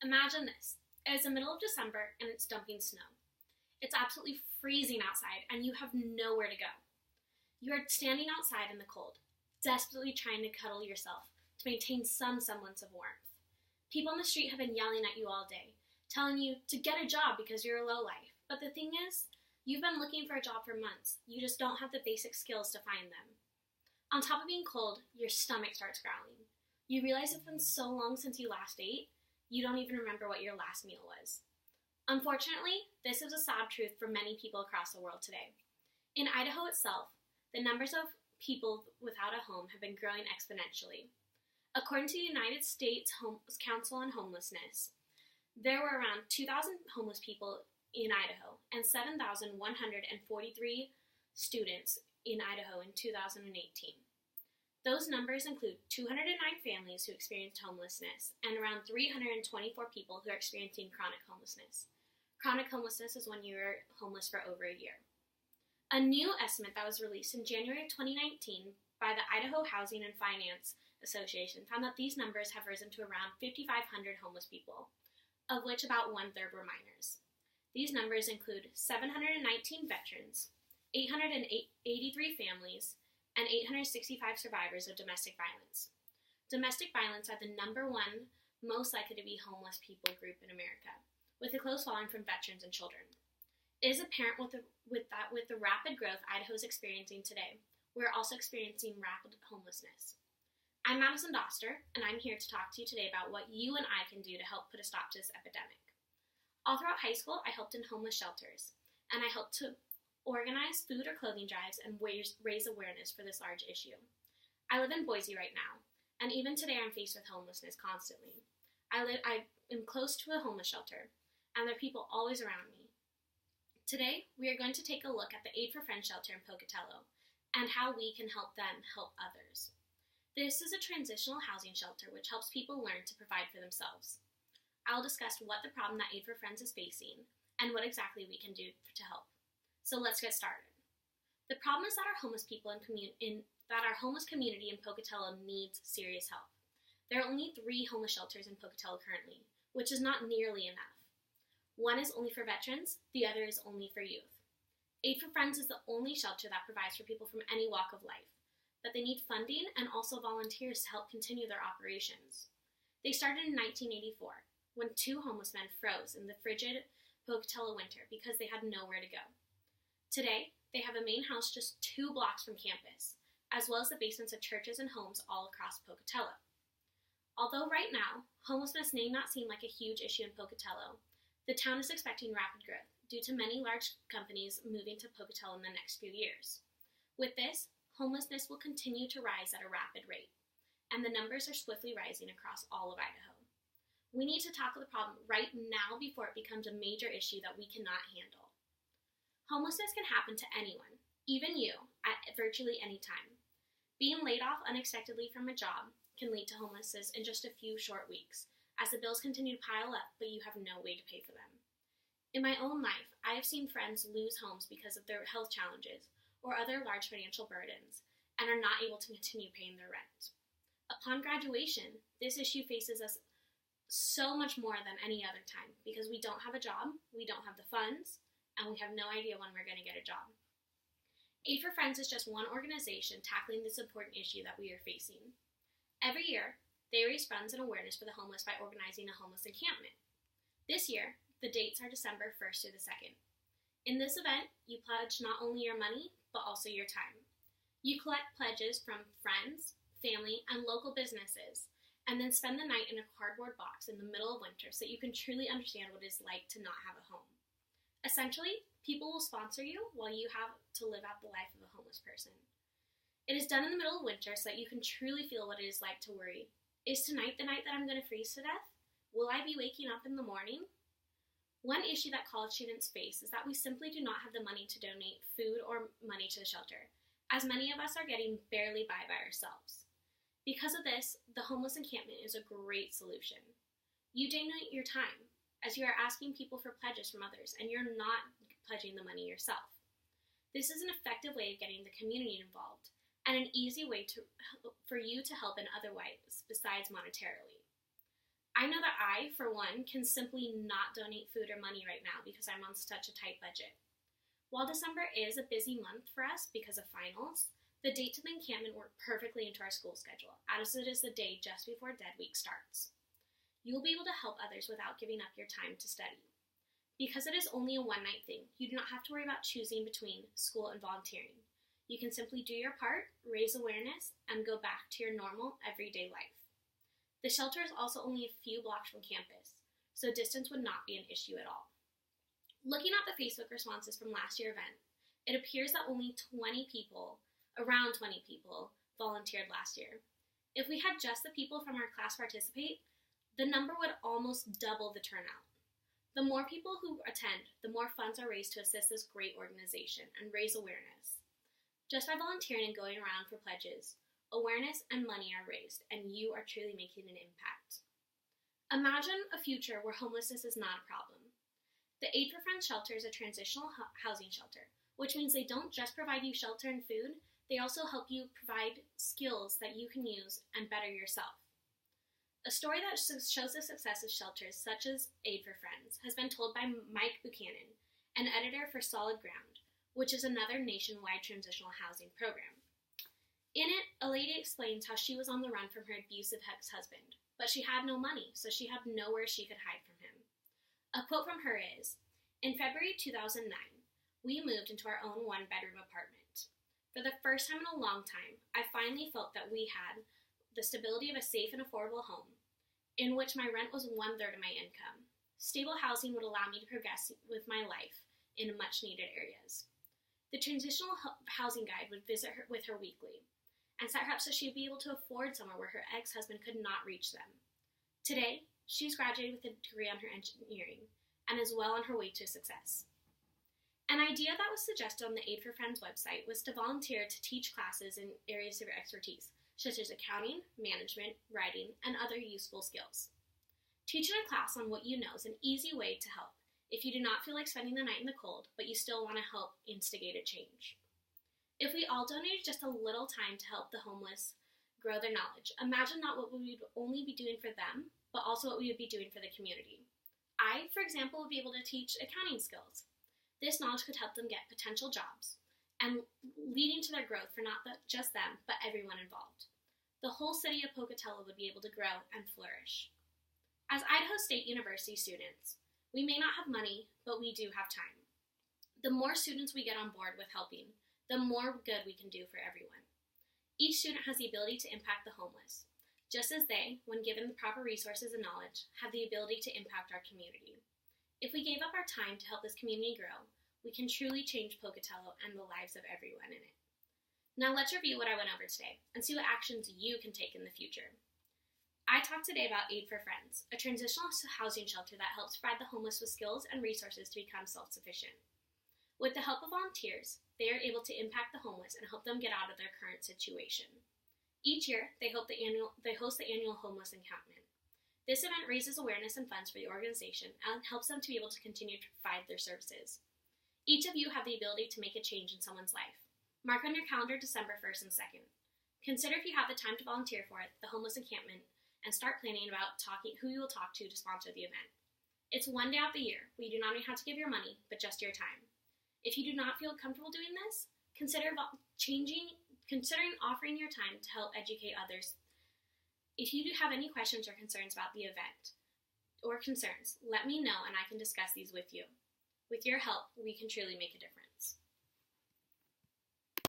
Imagine this. It is the middle of December and it's dumping snow. It's absolutely freezing outside and you have nowhere to go. You are standing outside in the cold, desperately trying to cuddle yourself to maintain some semblance of warmth. People on the street have been yelling at you all day, telling you to get a job because you're a lowlife. But the thing is, you've been looking for a job for months. You just don't have the basic skills to find them. On top of being cold, your stomach starts growling. You realize it's been so long since you last ate, you don't even remember what your last meal was. Unfortunately, this is a sad truth for many people across the world today. In Idaho itself, the numbers of people without a home have been growing exponentially. According to the United States Council on Homelessness, there were around 2,000 homeless people in Idaho and 7,143 students in Idaho in 2018. Those numbers include 209 families who experienced homelessness and around 324 people who are experiencing chronic homelessness. Chronic homelessness is when you're homeless for over a year. A new estimate that was released in January of 2019 by the Idaho Housing and Finance Association found that these numbers have risen to around 5,500 homeless people, of which about one-third were minors. These numbers include 719 veterans, 883 families, and 865 survivors of domestic violence. Domestic violence are the number one most likely to be homeless people group in America, with a close following from veterans and children. It is apparent with the rapid growth Idaho is experiencing today, we are also experiencing rapid homelessness. I'm Madison Doster, and I'm here to talk to you today about what you and I can do to help put a stop to this epidemic. All throughout high school, I helped in homeless shelters, and I helped to organize food or clothing drives and raise awareness for this large issue. I live in Boise right now, and even today I'm faced with homelessness constantly. I am close to a homeless shelter, and there are people always around me. Today, we are going to take a look at the Aid for Friends shelter in Pocatello, and how we can help them help others. This is a transitional housing shelter which helps people learn to provide for themselves. I'll discuss what the problem that Aid for Friends is facing, and what exactly we can do to help. So let's get started. The problem is that our homeless community in Pocatello needs serious help. There are only 3 homeless shelters in Pocatello currently, which is not nearly enough. One is only for veterans, the other is only for youth. Aid for Friends is the only shelter that provides for people from any walk of life, but they need funding and also volunteers to help continue their operations. They started in 1984, when 2 homeless men froze in the frigid Pocatello winter because they had nowhere to go. Today, they have a main house just 2 blocks from campus, as well as the basements of churches and homes all across Pocatello. Although right now, homelessness may not seem like a huge issue in Pocatello, the town is expecting rapid growth due to many large companies moving to Pocatello in the next few years. With this, homelessness will continue to rise at a rapid rate, and the numbers are swiftly rising across all of Idaho. We need to tackle the problem right now before it becomes a major issue that we cannot handle. Homelessness can happen to anyone, even you, at virtually any time. Being laid off unexpectedly from a job can lead to homelessness in just a few short weeks, as the bills continue to pile up, but you have no way to pay for them. In my own life, I have seen friends lose homes because of their health challenges or other large financial burdens, and are not able to continue paying their rent. Upon graduation, this issue faces us so much more than any other time, because we don't have a job, we don't have the funds, and we have no idea when we're going to get a job. Aid for Friends is just one organization tackling this important issue that we are facing. Every year, they raise funds and awareness for the homeless by organizing a homeless encampment. This year, the dates are December 1st through the 2nd. In this event, you pledge not only your money, but also your time. You collect pledges from friends, family, and local businesses, and then spend the night in a cardboard box in the middle of winter so that you can truly understand what it is like to not have a home. Essentially, people will sponsor you while you have to live out the life of a homeless person. It is done in the middle of winter so that you can truly feel what it is like to worry. Is tonight the night that I'm going to freeze to death? Will I be waking up in the morning? One issue that college students face is that we simply do not have the money to donate food or money to the shelter, as many of us are getting barely by ourselves. Because of this, the homeless encampment is a great solution. You donate your time, as you are asking people for pledges from others, and you're not pledging the money yourself. This is an effective way of getting the community involved, and an easy way for you to help in other ways besides monetarily. I know that I, for one, can simply not donate food or money right now because I'm on such a tight budget. While December is a busy month for us because of finals, the date to the encampment worked perfectly into our school schedule, as it is the day just before Dead Week starts. You will be able to help others without giving up your time to study. Because it is only a one-night thing, you do not have to worry about choosing between school and volunteering. You can simply do your part, raise awareness, and go back to your normal, everyday life. The shelter is also only a few blocks from campus, so distance would not be an issue at all. Looking at the Facebook responses from last year's event, it appears that only around 20 people, volunteered last year. If we had just the people from our class participate, the number would almost double the turnout. The more people who attend, the more funds are raised to assist this great organization and raise awareness. Just by volunteering and going around for pledges, awareness and money are raised, and you are truly making an impact. Imagine a future where homelessness is not a problem. The Aid for Friends shelter is a transitional housing shelter, which means they don't just provide you shelter and food, they also help you provide skills that you can use and better yourself. A story that shows the success of shelters such as Aid for Friends has been told by Mike Buchanan, an editor for Solid Ground, which is another nationwide transitional housing program. In it, a lady explains how she was on the run from her abusive ex-husband, but she had no money, so she had nowhere she could hide from him. A quote from her is, "In February 2009, we moved into our own one-bedroom apartment. For the first time in a long time, I finally felt that we had the stability of a safe and affordable home, in which my rent was 1/3 of my income. Stable housing would allow me to progress with my life in much-needed areas. The transitional housing guide would visit her with her weekly, and set her up so she would be able to afford somewhere where her ex-husband could not reach them. Today, she's graduated with a degree on her engineering and is well on her way to success." An idea that was suggested on the Aid for Friends website was to volunteer to teach classes in areas of your expertise, such as accounting, management, writing, and other useful skills. Teaching a class on what you know is an easy way to help if you do not feel like spending the night in the cold, but you still want to help instigate a change. If we all donated just a little time to help the homeless grow their knowledge, imagine not what we would only be doing for them, but also what we would be doing for the community. I, for example, would be able to teach accounting skills. This knowledge could help them get potential jobs, and leading to their growth for not just them, but everyone involved. The whole city of Pocatello would be able to grow and flourish. As Idaho State University students, we may not have money, but we do have time. The more students we get on board with helping, the more good we can do for everyone. Each student has the ability to impact the homeless, just as they, when given the proper resources and knowledge, have the ability to impact our community. If we gave up our time to help this community grow, we can truly change Pocatello and the lives of everyone in it. Now let's review what I went over today and see what actions you can take in the future. I talked today about Aid for Friends, a transitional housing shelter that helps provide the homeless with skills and resources to become self-sufficient. With the help of volunteers, they are able to impact the homeless and help them get out of their current situation. Each year, they host the annual homeless encampment. This event raises awareness and funds for the organization and helps them to be able to continue to provide their services. Each of you have the ability to make a change in someone's life. Mark on your calendar December 1st and 2nd. Consider if you have the time to volunteer for it, the homeless encampment, and start planning about who you will talk to sponsor the event. It's one day out the year where you do not even have to give your money, but just your time. If you do not feel comfortable doing this, consider offering your time to help educate others. If you do have any questions or concerns about the event or concerns, let me know and I can discuss these with you. With your help, we can truly make a difference.